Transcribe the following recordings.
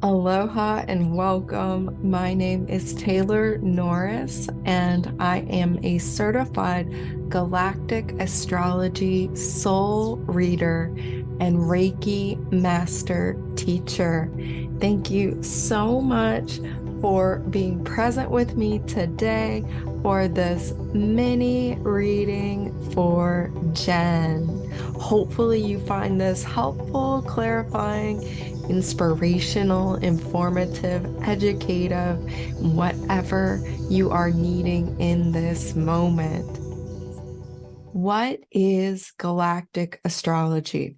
Aloha and welcome. My name is Taylor Norris, and I am a certified Galactic Astrology Soul Reader and Reiki Master Teacher. Thank you so much for being present with me today for this mini reading for Jen. Hopefully, you find this helpful, clarifying, inspirational, informative, educative, whatever you are needing in this moment. What is galactic astrology?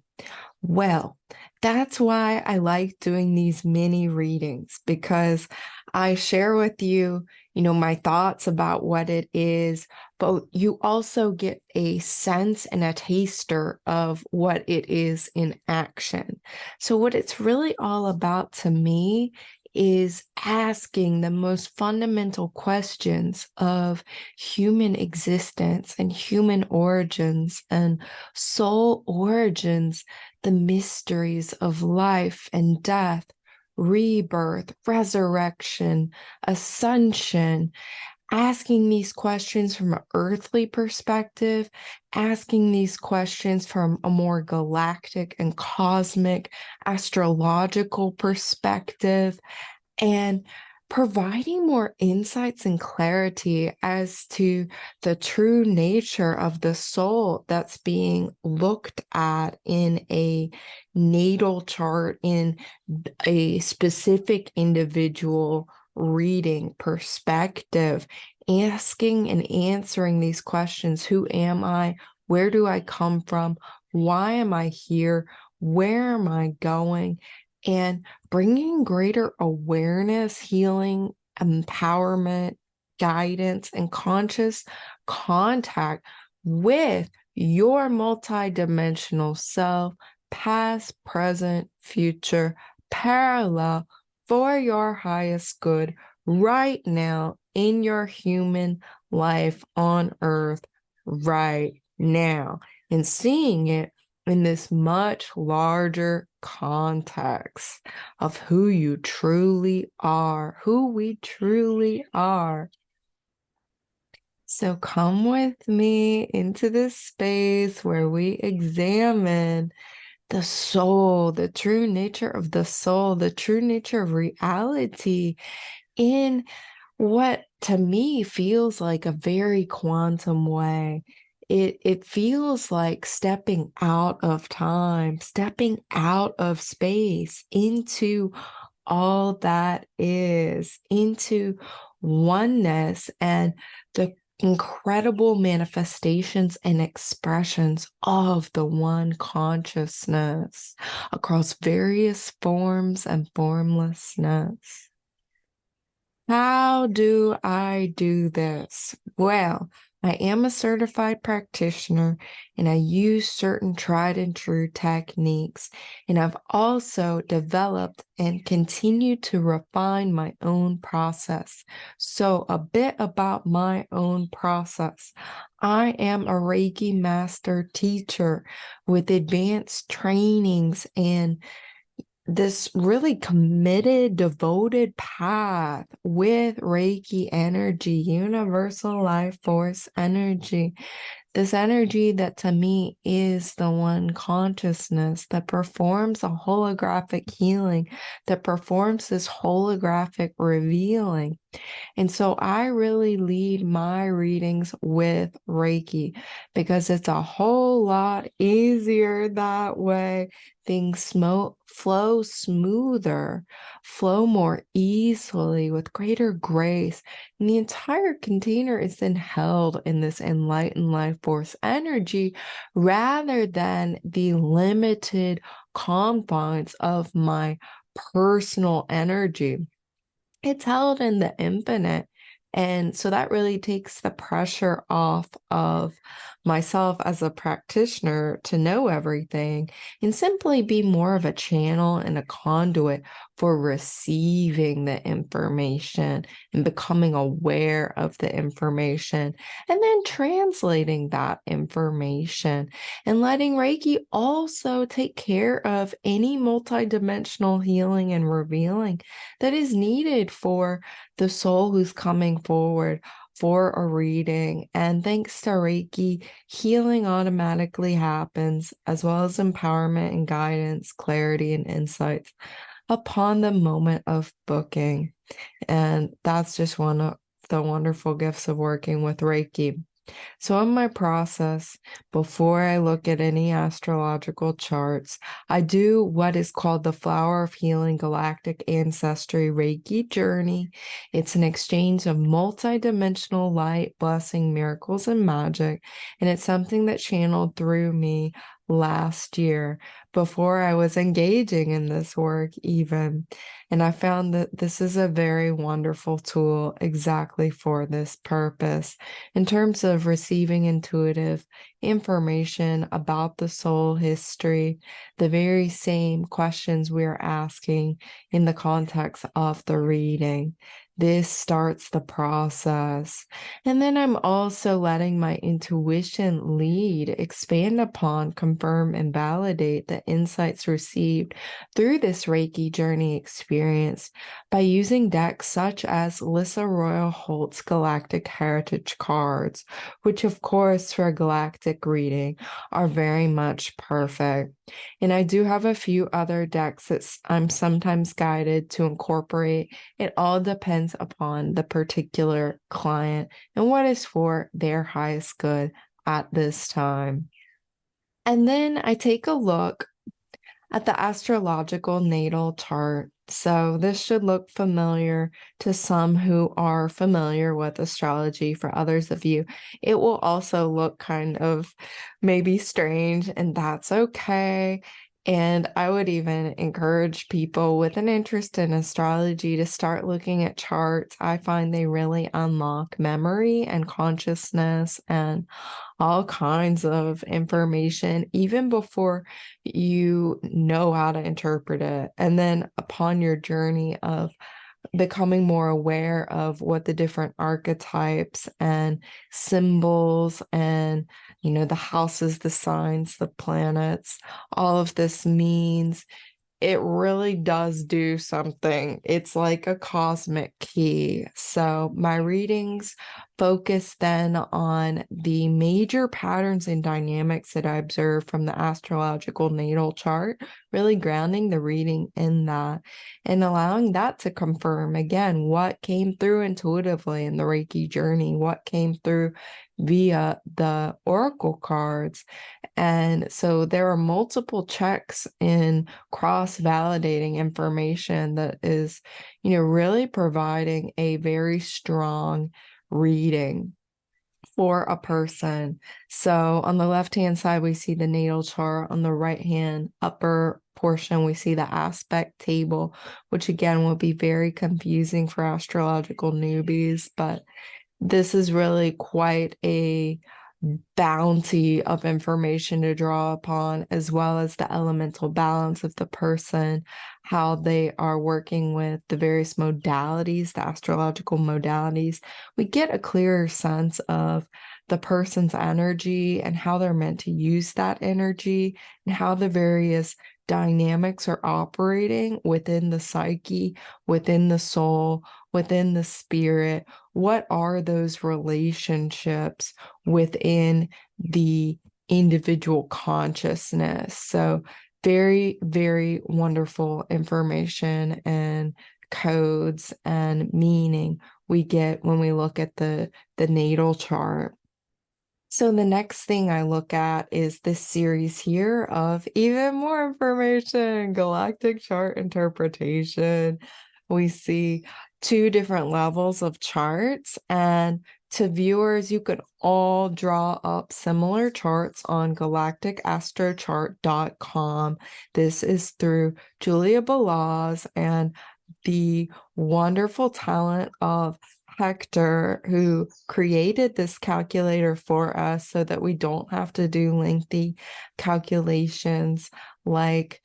Well, that's why I like doing these mini readings because I share with you, my thoughts about what it is, but you also get a sense and a taster of what it is in action. So, what it's really all about to me is asking the most fundamental questions of human existence and human origins and soul origins, the mysteries of life and death, rebirth, resurrection, ascension, asking these questions from an earthly perspective, asking these questions from a more galactic and cosmic astrological perspective, and providing more insights and clarity as to the true nature of the soul that's being looked at in a natal chart, in a specific individual reading perspective, asking and answering these questions. Who am I? Where do I come from? Why am I here? Where am I going? And bringing greater awareness, healing, empowerment, guidance, and conscious contact with your multidimensional self, past, present, future, parallel, for your highest good right now in your human life on earth right now, and seeing it in this much larger context of who you truly are, who we truly are. So come with me into this space where we examine the soul, the true nature of the soul, the true nature of reality in what to me feels like a very quantum way. It feels like stepping out of time, stepping out of space into all that is, into oneness and the incredible manifestations and expressions of the one consciousness across various forms and formlessness. How do I do this? Well, I am a certified practitioner and I use certain tried and true techniques. And I've also developed and continue to refine my own process. So, a bit about my own process. I am a Reiki master teacher with advanced trainings and this really committed, devoted path with Reiki energy, universal life force energy. This energy that to me is the one consciousness that performs a holographic healing, that performs this holographic revealing. And so I really lead my readings with Reiki because it's a whole lot easier that way. Things flow smoother, flow more easily with greater grace. And the entire container is then held in this enlightened life force energy rather than the limited confines of my personal energy. It's held in the infinite And so that really takes the pressure off of myself as a practitioner to know everything and simply be more of a channel and a conduit for receiving the information and becoming aware of the information and then translating that information and letting Reiki also take care of any multidimensional healing and revealing that is needed for the soul who's coming forward for a reading. And thanks to Reiki, healing automatically happens, as well as empowerment and guidance, clarity and insights upon the moment of booking. And that's just one of the wonderful gifts of working with Reiki. So, in my process, before I look at any astrological charts, I do what is called the Flower of Healing Galactic Ancestry Reiki Journey. It's an exchange of multidimensional light, blessing, miracles, and magic. And it's something that channeled through me last year before I was engaging in this work, even. And I found that this is a very wonderful tool exactly for this purpose in terms of receiving intuitive information about the soul history, the very same questions we're asking in the context of the reading. This starts the process. And then I'm also letting my intuition lead, expand upon, confirm, and validate the insights received through this Reiki journey experience by using decks such as Lisa Royal Holt's Galactic Heritage cards, which of course for a galactic reading are very much perfect. And I do have a few other decks that I'm sometimes guided to incorporate. It all depends upon the particular client and what is for their highest good at this time. And then I take a look at the astrological natal chart. So this should look familiar to some who are familiar with astrology. For others of you, it will also look kind of maybe strange, and that's okay. And I would even encourage people with an interest in astrology to start looking at charts. I find they really unlock memory and consciousness and all kinds of information, even before you know how to interpret it. And then upon your journey of becoming more aware of what the different archetypes and symbols and, the houses, the signs, the planets, all of this means, it really does do something. It's like a cosmic key. So my readings focus then on the major patterns and dynamics that I observe from the astrological natal chart, really grounding the reading in that and allowing that to confirm again what came through intuitively in the Reiki journey, what came through via the oracle cards. And so there are multiple checks in cross-validating information that is, really providing a very strong reading for a person. So on the left-hand side, we see the natal chart. On the right-hand upper portion, we see the aspect table, which again will be very confusing for astrological newbies, but this is really quite a bounty of information to draw upon, as well as the elemental balance of the person, how they are working with the various modalities, the astrological modalities. We get a clearer sense of the person's energy and how they're meant to use that energy and how the various dynamics are operating within the psyche, within the soul, within the spirit. What are those relationships within the individual consciousness? So very, very wonderful information and codes and meaning we get when we look at the natal chart. So the next thing I look at is this series here of even more information, galactic chart interpretation. We see two different levels of charts, and to viewers, you could all draw up similar charts on galacticastrochart.com. This is through Julia Balaz and the wonderful talent of Hector, who created this calculator for us so that we don't have to do lengthy calculations like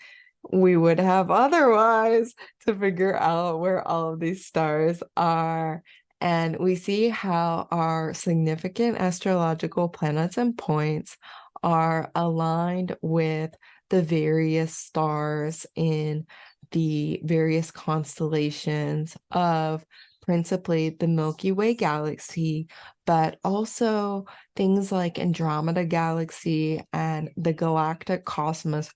we would have otherwise to figure out where all of these stars are. And we see how our significant astrological planets and points are aligned with the various stars in the various constellations of principally the Milky Way galaxy, but also things like Andromeda Galaxy and the galactic cosmos,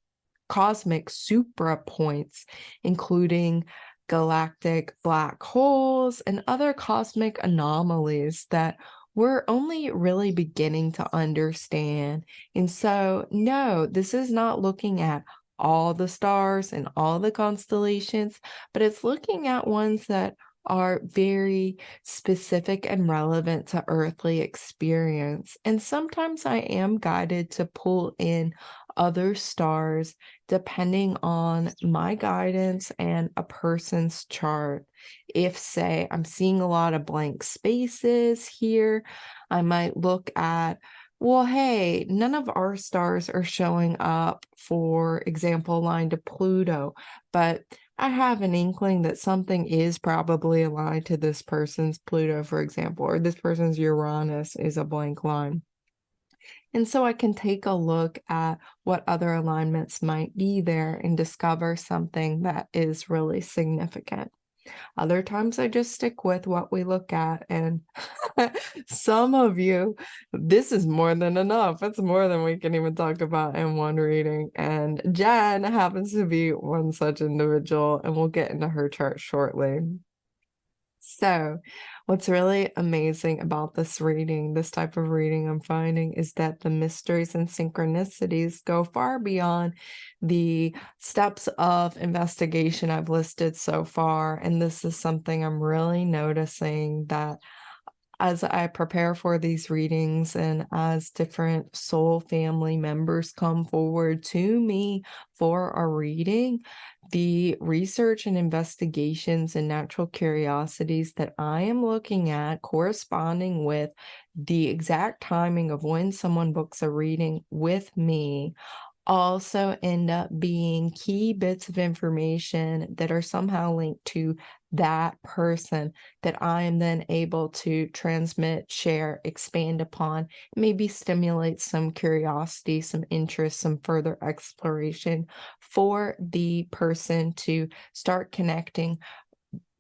cosmic supra points, including galactic black holes and other cosmic anomalies that we're only really beginning to understand. And so, no, this is not looking at all the stars and all the constellations, but it's looking at ones that are very specific and relevant to earthly experience. And sometimes I am guided to pull in other stars depending on my guidance and a person's chart. If, say, I'm seeing a lot of blank spaces here, I might look at, well, hey, none of our stars are showing up, for example, aligned to Pluto, but I have an inkling that something is probably aligned to this person's Pluto, for example, or this person's Uranus is a blank line. And so I can take a look at what other alignments might be there and discover something that is really significant. Other times I just stick with what we look at, and some of you, this is more than enough. It's more than we can even talk about in one reading. And Jen happens to be one such individual, and we'll get into her chart shortly. So, what's really amazing about this reading, this type of reading I'm finding, is that the mysteries and synchronicities go far beyond the steps of investigation I've listed so far. And this is something I'm really noticing, that as I prepare for these readings and as different soul family members come forward to me for a reading, the research and investigations and natural curiosities that I am looking at corresponding with the exact timing of when someone books a reading with me also end up being key bits of information that are somehow linked to that person that I am then able to transmit, share, expand upon, maybe stimulate some curiosity, some interest, some further exploration for the person to start connecting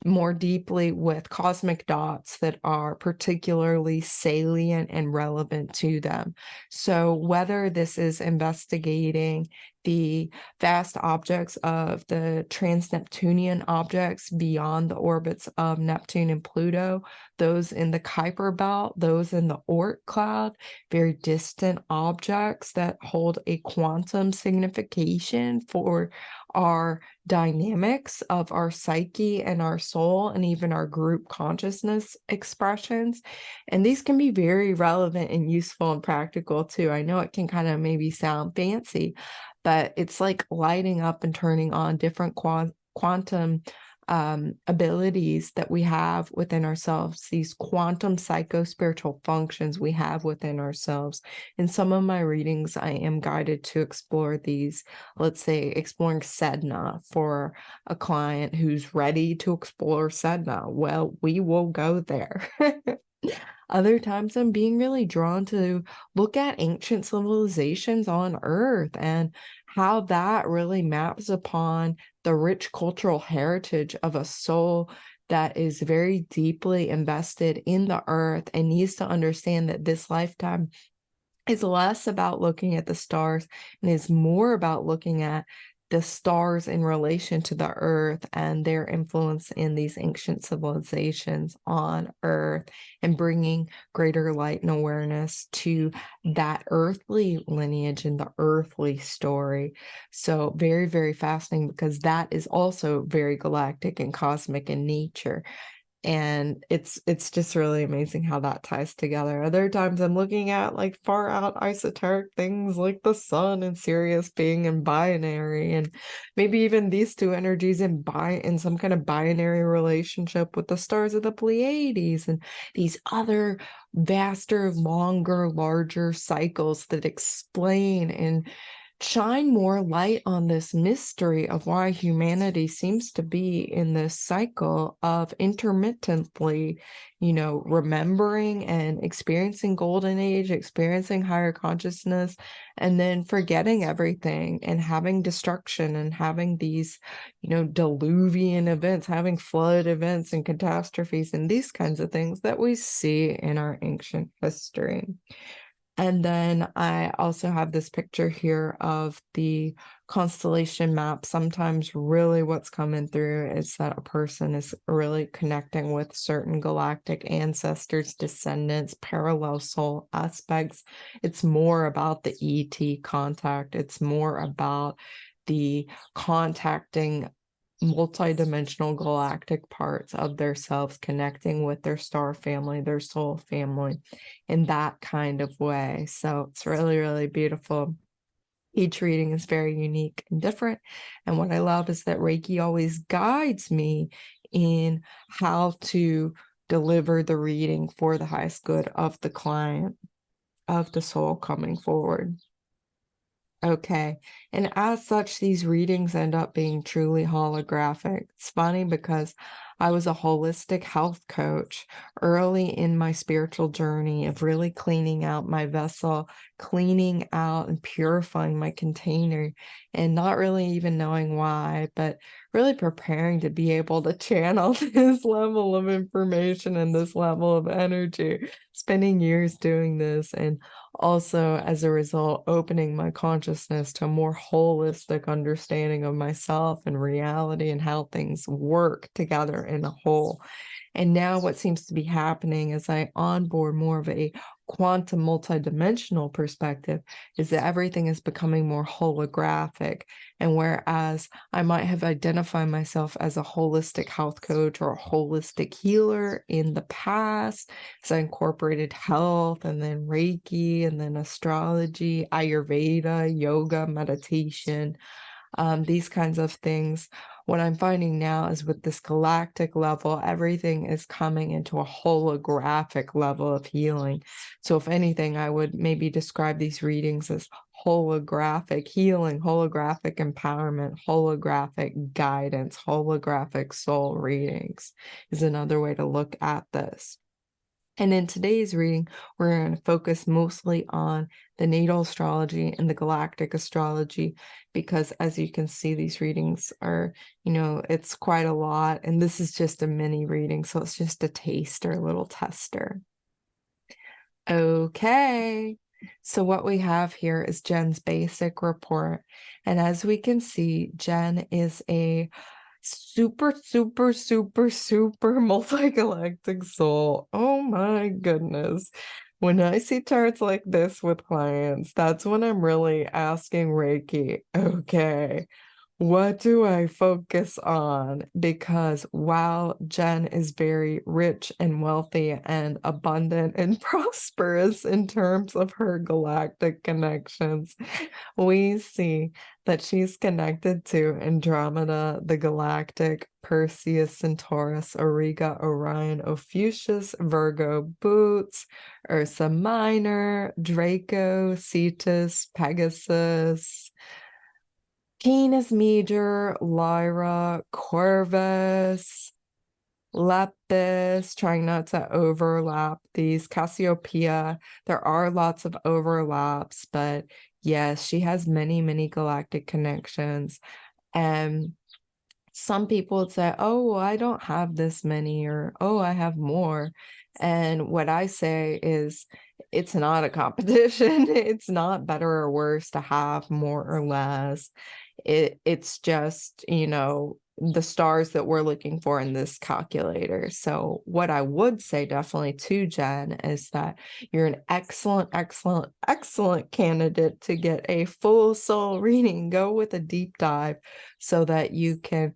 more deeply with cosmic dots that are particularly salient and relevant to them. So whether this is investigating the vast objects of the trans-Neptunian objects beyond the orbits of Neptune and Pluto, those in the Kuiper belt, those in the Oort cloud, very distant objects that hold a quantum signification for our dynamics of our psyche and our soul and even our group consciousness expressions. And these can be very relevant and useful and practical too. I know it can kind of maybe sound fancy, but it's like lighting up and turning on different quantum abilities that we have within ourselves, these quantum psycho-spiritual functions we have within ourselves. In some of my readings, I am guided to explore these, let's say exploring Sedna for a client who's ready to explore Sedna. Well, we will go there. Other times I'm being really drawn to look at ancient civilizations on Earth and how that really maps upon the rich cultural heritage of a soul that is very deeply invested in the earth and needs to understand that this lifetime is less about looking at the stars and is more about looking at the stars in relation to the earth and their influence in these ancient civilizations on earth, and bringing greater light and awareness to that earthly lineage and the earthly story. So very, very fascinating, because that is also very galactic and cosmic in nature. And it's just really amazing how that ties together. Other times I'm looking at like far out esoteric things like the sun and Sirius being in binary, and maybe even these two energies in some kind of binary relationship with the stars of the Pleiades and these other vaster, longer, larger cycles that explain and shine more light on this mystery of why humanity seems to be in this cycle of intermittently, remembering and experiencing golden age, experiencing higher consciousness, and then forgetting everything and having destruction and having these, diluvian events, having flood events and catastrophes and these kinds of things that we see in our ancient history. And then I also have this picture here of the constellation map. Sometimes really what's coming through is that a person is really connecting with certain galactic ancestors, descendants, parallel soul aspects. It's more about the ET contact. It's more about the contacting multidimensional galactic parts of their selves, connecting with their star family, their soul family in that kind of way. So it's really, really beautiful. Each reading is very unique and different. And what I love is that Reiki always guides me in how to deliver the reading for the highest good of the client, of the soul coming forward. Okay. And as such, these readings end up being truly holographic. It's funny because I was a holistic health coach early in my spiritual journey of really cleaning out my vessel, cleaning out and purifying my container, and not really even knowing why, but really preparing to be able to channel this level of information and this level of energy, spending years doing this. And also, as a result, opening my consciousness to a more holistic understanding of myself and reality and how things work together in a whole. And now what seems to be happening as I onboard more of a quantum multidimensional perspective is that everything is becoming more holographic. And whereas I might have identified myself as a holistic health coach or a holistic healer in the past, so I incorporated health and then Reiki and then astrology, Ayurveda, yoga, meditation, these kinds of things. What I'm finding now is with this galactic level, everything is coming into a holographic level of healing. So if anything, I would maybe describe these readings as holographic healing, holographic empowerment, holographic guidance, holographic soul readings is another way to look at this. And in today's reading, we're going to focus mostly on the natal astrology and the galactic astrology, because as you can see, these readings are, it's quite a lot. And this is just a mini reading, so it's just a taster, a little tester. Okay. So what we have here is Jen's basic report. And as we can see, Jen is a super multi-galactic soul. Oh my goodness. When I see charts like this with clients, that's when I'm really asking Reiki, okay, what do I focus on? Because while Jen is very rich and wealthy and abundant and prosperous in terms of her galactic connections, we see that she's connected to Andromeda, the Galactic, Perseus, Centaurus, Auriga, Orion, Ophiuchus, Virgo, Boots, Ursa Minor, Draco, Cetus, Pegasus, Canis Major, Lyra, Corvus, Lepus, trying not to overlap these, Cassiopeia. There are lots of overlaps, but yes, she has many galactic connections. And some people would say, oh, I don't have this many, or oh, I have more. And what I say is, it's not a competition. It's not better or worse to have more or less. It's just, the stars that we're looking for in this calculator. So what I would say definitely to Jen is that you're an excellent candidate to get a full soul reading. Go with a deep dive so that you can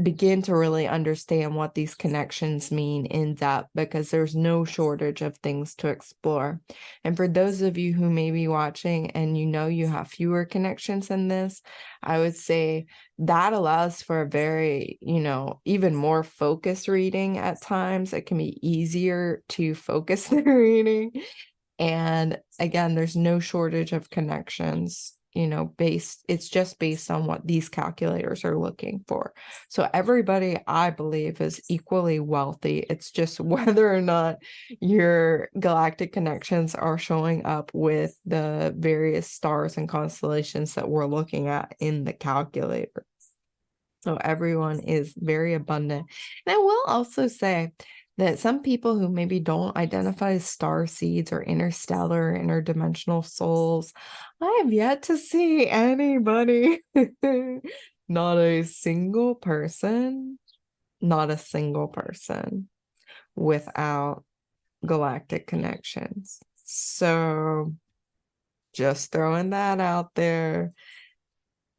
begin to really understand what these connections mean in depth, because there's no shortage of things to explore. And for those of you who may be watching and you have fewer connections in this, I would say that allows for a very, even more focused reading at times. It can be easier to focus the reading. And again, there's no shortage of connections, it's just based on what these calculators are looking for. So everybody, I believe, is equally wealthy. It's just whether or not your galactic connections are showing up with the various stars and constellations that we're looking at in the calculator. So everyone is very abundant. And I will also say that some people who maybe don't identify as star seeds or interstellar, interdimensional souls, I have yet to see anybody, not a single person without galactic connections. So just throwing that out there.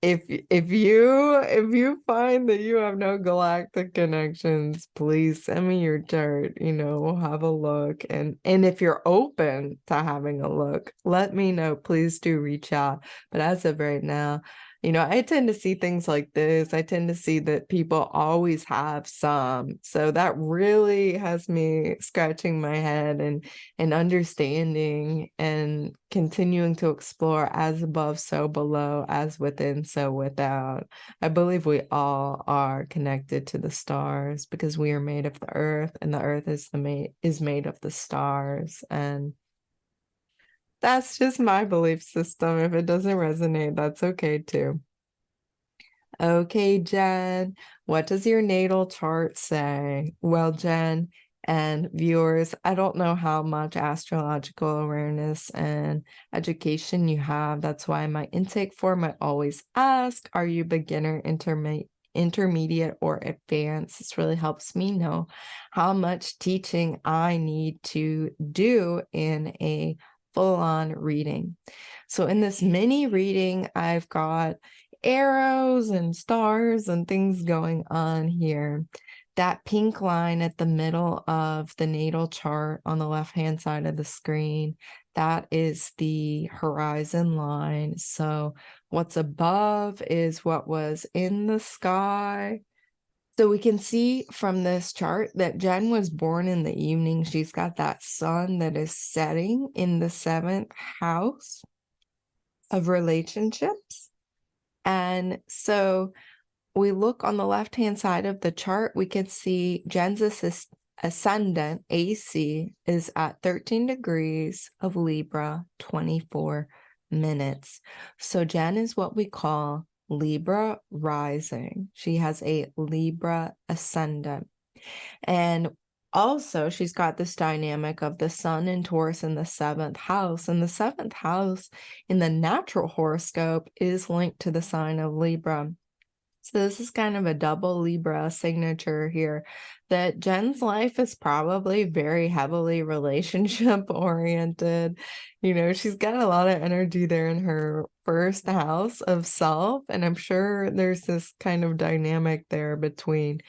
If you find that you have no galactic connections, please send me your chart. We'll have a look. And if you're open to having a look, let me know. Please do reach out. But as of right now, I tend to see things like this. I tend to see that people always have some. So that really has me scratching my head and understanding and continuing to explore, as above, so below, as within, so without. I believe we all are connected to the stars because we are made of the earth, and the earth is made of the stars. And that's just my belief system. If it doesn't resonate, that's okay too. Okay, Jen, what does your natal chart say? Well, Jen and viewers, I don't know how much astrological awareness and education you have. That's why in my intake form, I always ask, are you beginner, intermediate, or advanced? This really helps me know how much teaching I need to do in a full-on reading. So in this mini reading, I've got arrows and stars and things going on here. That pink line at the middle of the natal chart on the left-hand side of the screen, that is the horizon line. So what's above is what was in the sky. So we can see from this chart that Jen was born in the evening. She's got that sun that is setting in the 7th house of relationships. And so we look on the left-hand side of the chart, we can see Jen's ascendant, AC, is at 13 degrees of Libra, 24 minutes. So Jen is what we call Libra rising. She has a Libra ascendant. And also, she's got this dynamic of the sun in Taurus in the 7th house. And the 7th house in the natural horoscope is linked to the sign of Libra. So this is kind of a double Libra signature here, that Jen's life is probably very heavily relationship oriented. She's got a lot of energy there in her 1st house of self. And I'm sure there's this kind of dynamic there between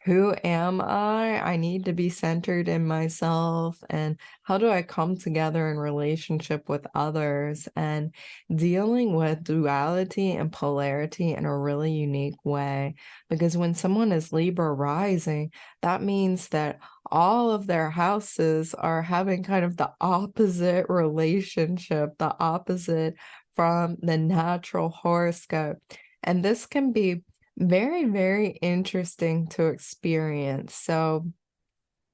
who am I? I need to be centered in myself. And how do I come together in relationship with others? And dealing with duality and polarity in a really unique way. Because when someone is Libra rising, that means that all of their houses are having kind of the opposite relationship, the opposite from the natural horoscope. And this can be very, very interesting to experience. So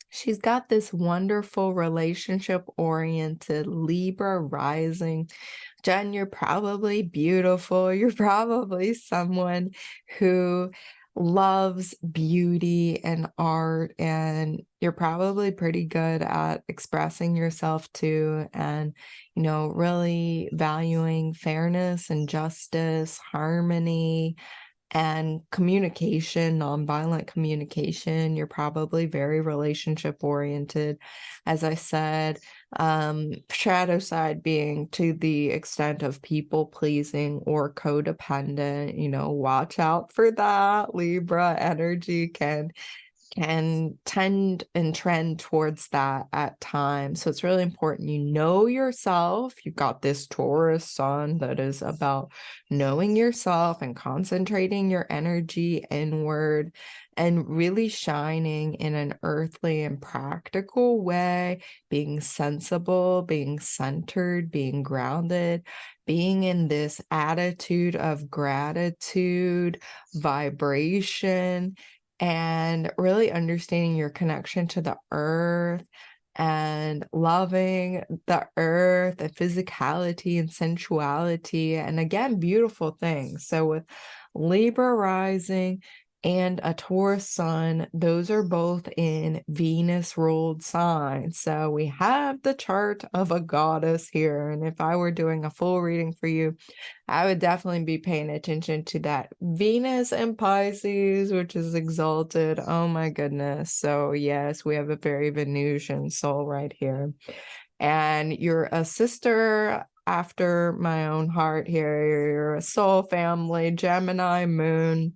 she's got this wonderful relationship-oriented Libra rising. Jen, you're probably beautiful. You're probably someone who loves beauty and art, and you're probably pretty good at expressing yourself too, and, really valuing fairness and justice, harmony, and communication, nonviolent communication. You're probably very relationship oriented. As I said, shadow side being to the extent of people pleasing or codependent. Watch out for that. Libra energy can tend and trend towards that at times. So it's really important you know yourself. You've got this Taurus sun that is about knowing yourself and concentrating your energy inward and really shining in an earthly and practical way, being sensible, being centered, being grounded, being in this attitude of gratitude, vibration, and really understanding your connection to the earth and loving the earth and physicality and sensuality, and again, beautiful things. So with Libra rising and a Taurus sun, those are both in Venus ruled signs. So we have the chart of a goddess here. And if I were doing a full reading for you, I would definitely be paying attention to that Venus in Pisces, which is exalted. Oh my goodness. So yes, we have a very Venusian soul right here. And you're a sister after my own heart here. You're a soul family, Gemini moon.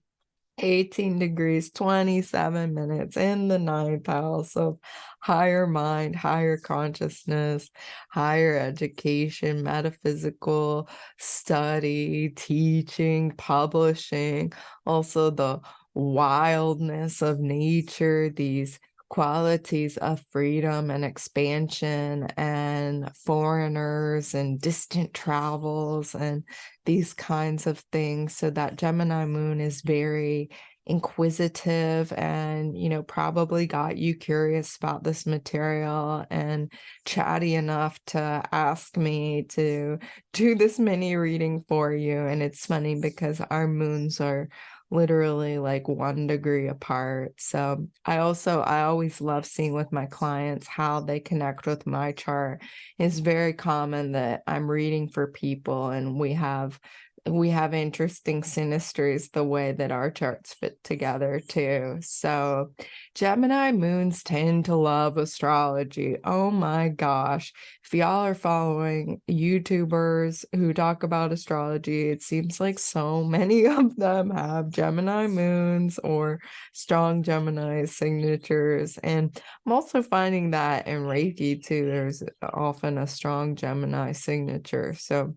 18 degrees, 27 minutes in the ninth house of higher mind, higher consciousness, higher education, metaphysical study, teaching, publishing, also the wildness of nature, these qualities of freedom and expansion and foreigners and distant travels and these kinds of things. So that Gemini moon is very inquisitive and, probably got you curious about this material and chatty enough to ask me to do this mini reading for you. And it's funny because our moons are literally like 1 degree apart. So I always love seeing with my clients how they connect with my chart. It's very common that I'm reading for people and we have interesting synastries the way that our charts fit together too. So Gemini moons tend to love astrology. Oh my gosh. If y'all are following YouTubers who talk about astrology, it seems like so many of them have Gemini moons or strong Gemini signatures. And I'm also finding that in Reiki too, there's often a strong Gemini signature. So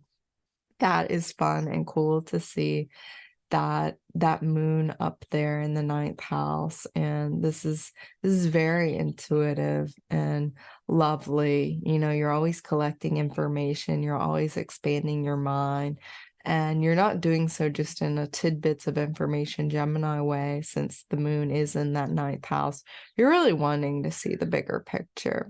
that is fun and cool to see that moon up there in the ninth house. And this is very intuitive and lovely. You're always collecting information, you're always expanding your mind, and you're not doing so just in a tidbits of information Gemini way. Since the moon is in that ninth house, you're really wanting to see the bigger picture.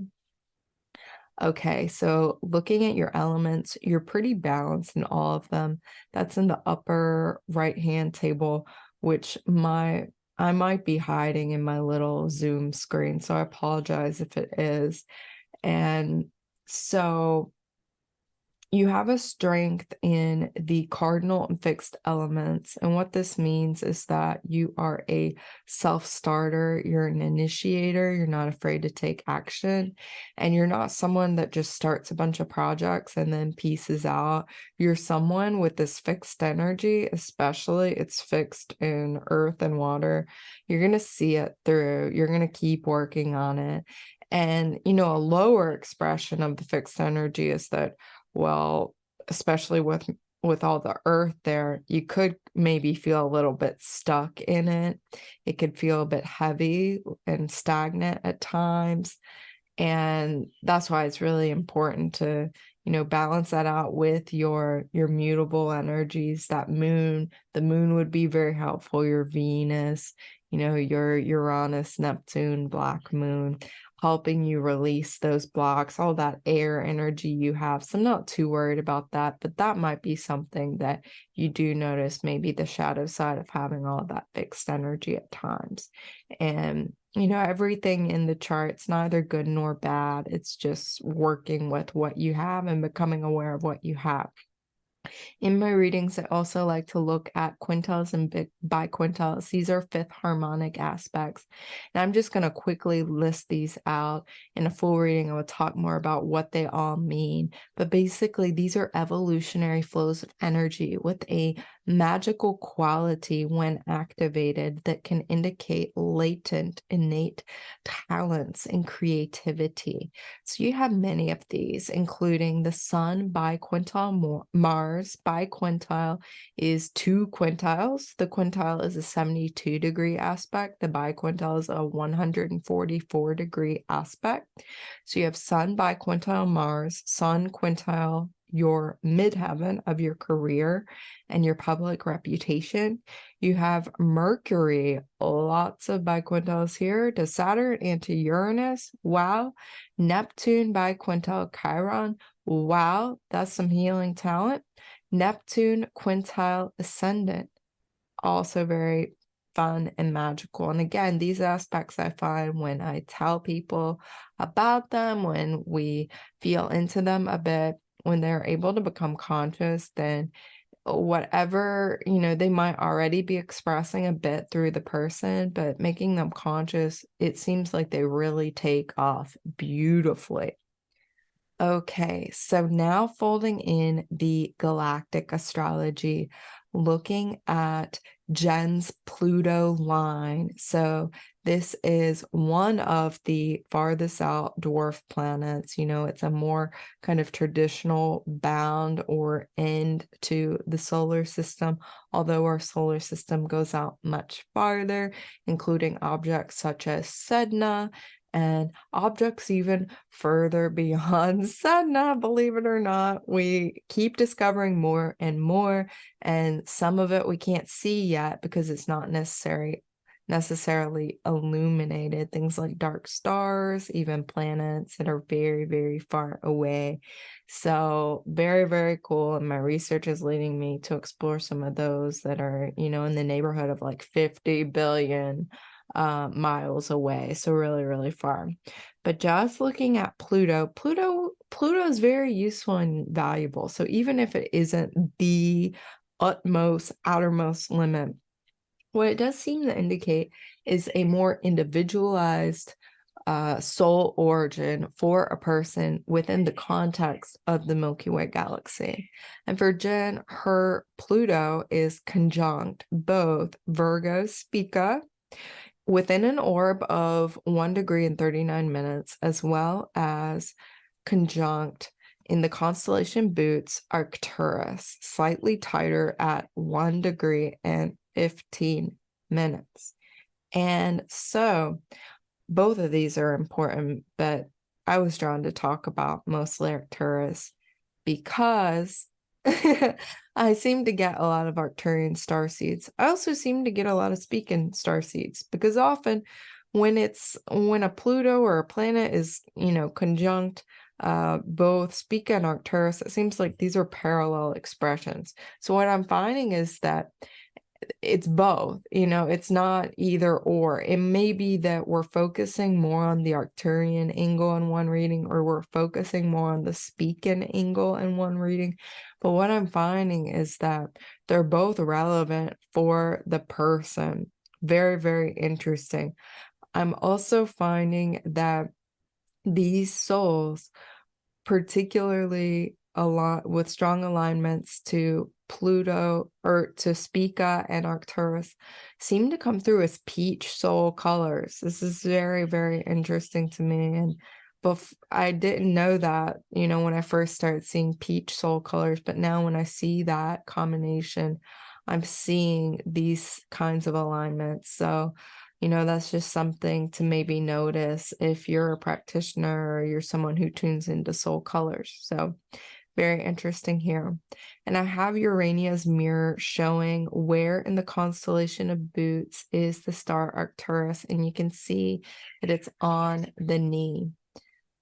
Okay, so looking at your elements, you're pretty balanced in all of them. That's in the upper right-hand table, which I might be hiding in my little Zoom screen, so I apologize if it is. And so you have a strength in the cardinal and fixed elements. And what this means is that you are a self-starter, you're an initiator, you're not afraid to take action, and you're not someone that just starts a bunch of projects and then pieces out. You're someone with this fixed energy, especially it's fixed in earth and water. You're going to see it through, you're going to keep working on it. And, a lower expression of the fixed energy is that, well, especially with all the earth there, you could maybe feel a little bit stuck in it. It could feel a bit heavy and stagnant at times. And that's why it's really important to, balance that out with your mutable energies. The moon would be very helpful. Your Venus, your Uranus, Neptune, black moon, helping you release those blocks, all that air energy you have. So I'm not too worried about that, but that might be something that you do notice, maybe the shadow side of having all that fixed energy at times. And, everything in the chart's neither good nor bad. It's just working with what you have and becoming aware of what you have. In my readings, I also like to look at quintiles and biquintiles. These are fifth harmonic aspects. And I'm just going to quickly list these out. In a full reading, I will talk more about what they all mean. But basically, these are evolutionary flows of energy with a magical quality when activated that can indicate latent, innate talents and creativity. So you have many of these, including the Sun biquintile, Mars biquintile is 2 quintiles. The quintile is a 72-degree aspect. The biquintile is a 144-degree aspect. So you have Sun biquintile Mars, Sun quintile, your midheaven of your career and your public reputation. You have Mercury, lots of biquintiles here, to Saturn and to Uranus. Wow. Neptune biquintile Chiron. Wow, that's some healing talent. Neptune quintile ascendant, also very fun and magical. And again, these aspects I find when I tell people about them, when we feel into them a bit, when they're able to become conscious, then whatever, they might already be expressing a bit through the person, but making them conscious, it seems like they really take off beautifully. Okay, so now folding in the galactic astrology, looking at Jen's Pluto line. So this is one of the farthest out dwarf planets. It's a more kind of traditional bound or end to the solar system, although our solar system goes out much farther, including objects such as Sedna, and objects even further beyond Sedna, believe it or not. We keep discovering more and more, and some of it we can't see yet because it's not necessarily illuminated. Things like dark stars, even planets that are very, very far away. So very, very cool. And my research is leading me to explore some of those that are, in the neighborhood of like 50 billion miles away, so really, really far. But just looking at Pluto is very useful and valuable. So even if it isn't the utmost outermost limit, what it does seem to indicate is a more individualized soul origin for a person within the context of the Milky Way galaxy. And for Jen, her Pluto is conjunct both Virgo Spica within an orb of 1 degree and 39 minutes, as well as conjunct in the constellation Boots, Arcturus, slightly tighter at 1 degree and 15 minutes. And so both of these are important, but I was drawn to talk about mostly Arcturus because I seem to get a lot of Arcturian starseeds. I also seem to get a lot of Spican starseeds because often when a Pluto or a planet is, conjunct both Spica and Arcturus, it seems like these are parallel expressions. So what I'm finding is that it's both, it's not either or. It may be that we're focusing more on the Arcturian angle in one reading, or we're focusing more on the Spican angle in one reading. But what I'm finding is that they're both relevant for the person. Very, very interesting. I'm also finding that these souls, particularly a lot with strong alignments to Pluto or to Spica and Arcturus, seem to come through as peach soul colors. This is very, very interesting to me. And I didn't know that, when I first started seeing peach soul colors, but now when I see that combination, I'm seeing these kinds of alignments. So that's just something to maybe notice if you're a practitioner or you're someone who tunes into soul colors. So very interesting here. And I have Urania's mirror showing where in the constellation of Boots is the star Arcturus, and you can see that it's on the knee.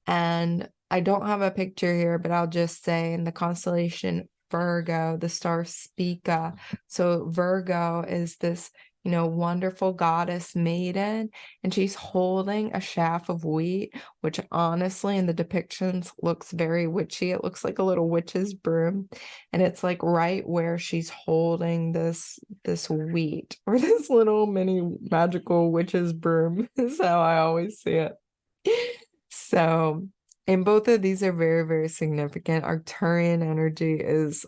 And I don't have a picture here, but I'll just say in the constellation Virgo, the star Spica. So Virgo is this wonderful goddess maiden, and she's holding a shaft of wheat, which honestly in the depictions looks very witchy. It looks like a little witch's broom, and it's like right where she's holding this wheat, or this little mini magical witch's broom is how I always see it. So, and both of these are very, very significant. Arcturian energy is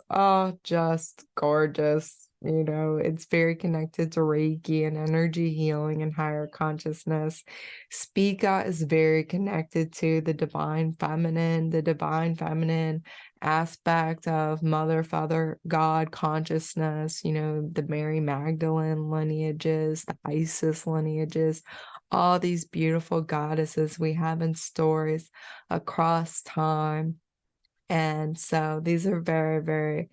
just gorgeous. It's very connected to Reiki and energy healing and higher consciousness. Spica is very connected to the divine feminine aspect of mother, father, God consciousness, the Mary Magdalene lineages, the Isis lineages, all these beautiful goddesses we have in stories across time. And so these are very, very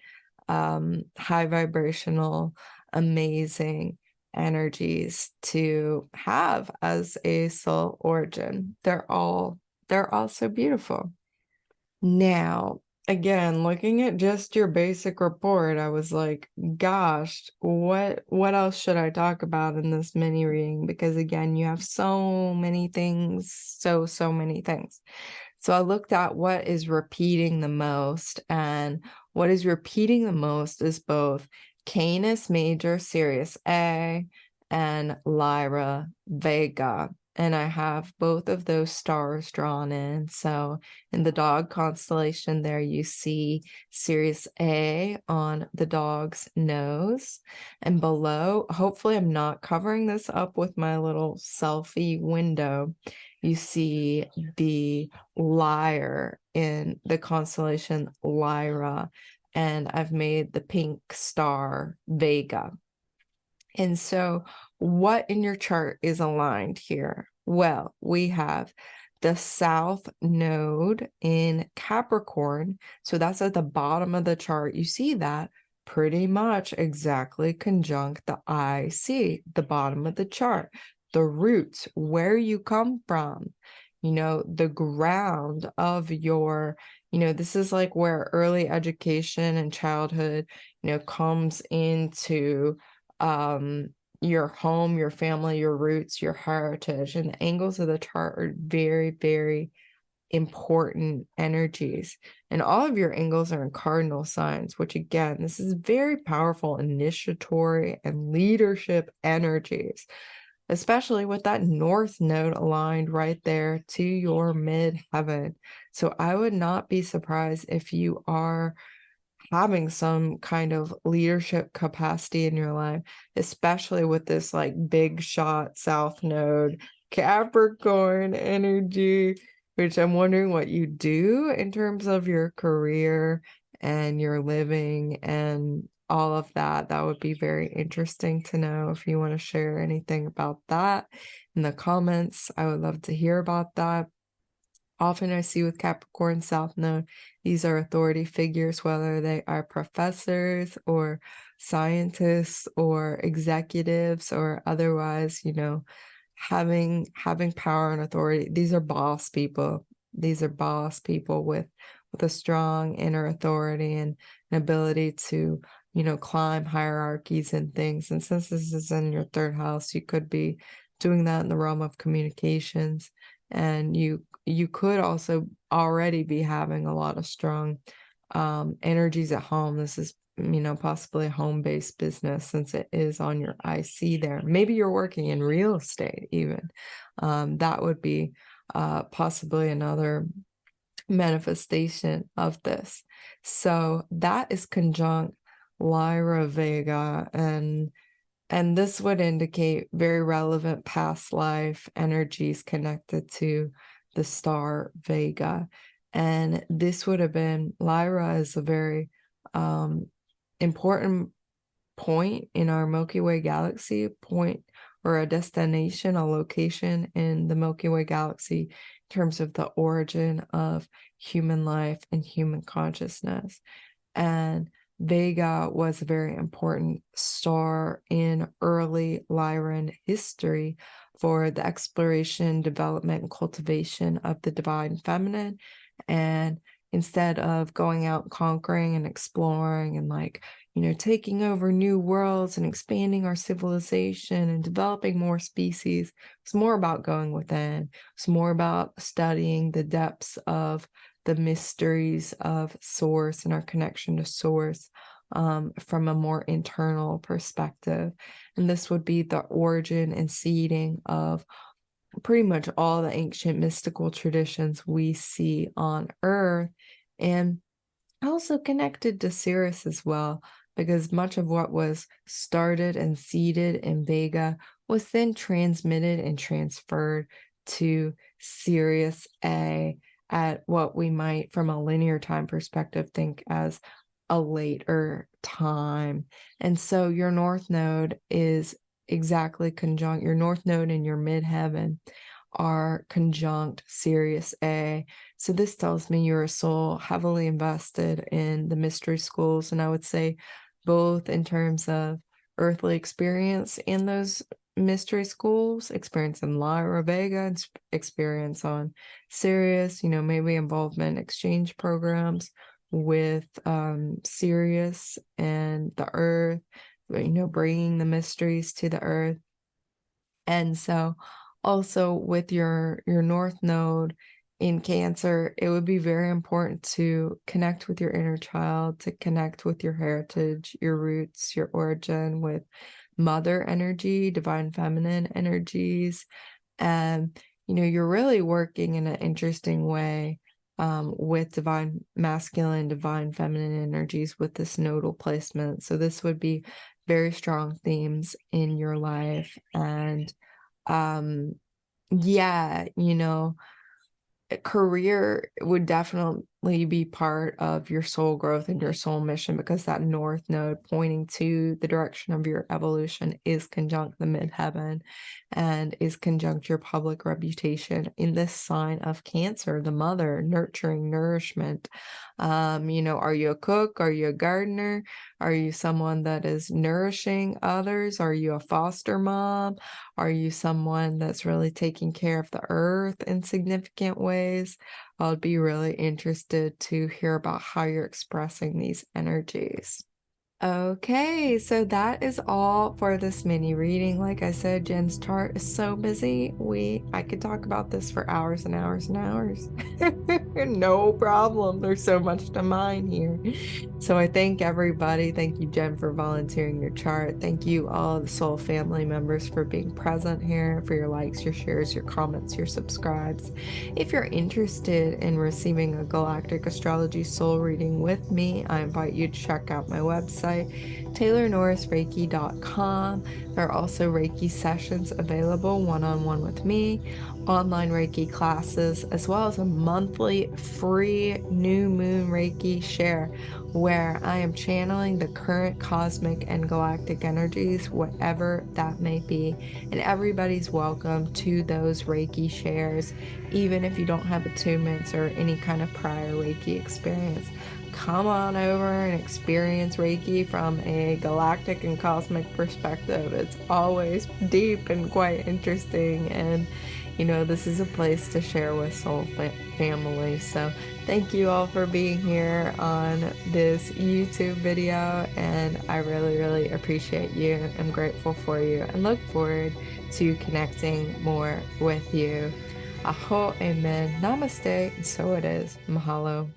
high vibrational, amazing energies to have as a soul origin. They're all so beautiful. Now, again, looking at just your basic report, I was like, gosh, what else should I talk about in this mini reading? Because again, you have so many things, so many things. So I looked at what is repeating the most, and what is repeating the most is both Canis Major Sirius A and Lyra-Vega. And I have both of those stars drawn in. So in the dog constellation there, you see Sirius A on the dog's nose. And below, hopefully I'm not covering this up with my little selfie window, you see the lyre in the constellation Lyra. And I've made the pink star Vega. And so what in your chart is aligned here? Well, we have the south node in Capricorn. So that's at the bottom of the chart. You see that pretty much exactly conjunct the IC, the bottom of the chart, the roots, where you come from, the ground of your, this is like where early education and childhood, comes into your home, your family, your roots, your heritage. And the angles of the chart are very, very important energies. And all of your angles are in cardinal signs, which again, this is very powerful initiatory and leadership energies, especially with that north node aligned right there to your midheaven. So I would not be surprised if you are having some kind of leadership capacity in your life, especially with this like big shot south node Capricorn energy, which I'm wondering what you do in terms of your career and your living and all of that. That would be very interesting to know. If you want to share anything about that in the comments, I would love to hear about that. Often I see with Capricorn South Node, these are authority figures, whether they are professors or scientists or executives or otherwise, having power and authority. These are boss people. These are boss people with a strong inner authority and an ability to, climb hierarchies and things. And since this is in your third house, you could be doing that in the realm of communications. And you could also already be having a lot of strong energies at home. This is, possibly a home-based business since it is on your IC there. Maybe you're working in real estate even. That would be possibly another manifestation of this. So that is conjunct Lyra-Vega, and this would indicate very relevant past life energies connected to the star Vega. And this would have been, Lyra is a very important point in our Milky Way galaxy, point or a destination, a location in the Milky Way galaxy in terms of the origin of human life and human consciousness. And Vega was a very important star in early Lyran history for the exploration, development, and cultivation of the divine feminine and instead of going out conquering and exploring and like, taking over new worlds and expanding our civilization and developing more species. It's more about going within. It's more about studying the depths of the mysteries of source and our connection to source from a more internal perspective. And this would be the origin and seeding of pretty much all the ancient mystical traditions we see on Earth, and also connected to Sirius as well, because much of what was started and seeded in Vega was then transmitted and transferred to Sirius A at what we might, from a linear time perspective, think as a later time. And so your North Node is exactly conjunct. Your North Node and your midheaven are conjunct Sirius A. So this tells me you're a soul heavily invested in the mystery schools, and I would say both in terms of earthly experience in those mystery schools, experience in Lyra-Vega, experience on Sirius, maybe involvement in exchange programs with Sirius and the Earth, bringing the mysteries to the Earth. And so also with your North Node in Cancer, it would be very important to connect with your inner child, to connect with your heritage, your roots, your origin, with mother energy, divine feminine energies. And, you're really working in an interesting way with divine masculine, divine feminine energies with this nodal placement. So this would be very strong themes in your life. And yeah, career would definitely be part of your soul growth and your soul mission, because that North Node pointing to the direction of your evolution is conjunct the midheaven and is conjunct your public reputation in this sign of Cancer, the mother, nurturing, nourishment. Are you a cook? Are you a gardener? Are you someone that is nourishing others? Are you a foster mom? Are you someone that's really taking care of the earth in significant ways? I'd be really interested to hear about how you're expressing these energies. Okay, so that is all for this mini reading. Like I said, Jen's chart is so busy. I could talk about this for hours and hours and hours. No problem. There's so much to mine here. So I thank everybody. Thank you, Jen, for volunteering your chart. Thank you, all the soul family members, for being present here, for your likes, your shares, your comments, your subscribes. If you're interested in receiving a Galactic Astrology Soul Reading with me, I invite you to check out my website, TaylorNorrisReiki.com. There are also Reiki sessions available one-on-one with me, online Reiki classes, as well as a monthly free new moon Reiki share where I am channeling the current cosmic and galactic energies, whatever that may be. And everybody's welcome to those Reiki shares, even if you don't have attunements or any kind of prior Reiki experience. Come on over and experience Reiki from a galactic and cosmic perspective. It's always deep and quite interesting, and this is a place to share with soul family. So thank you all for being here on this YouTube video, and I really, really appreciate you. I'm grateful for you and look forward to connecting more with you. Aho, amen, namaste, and so it is. Mahalo.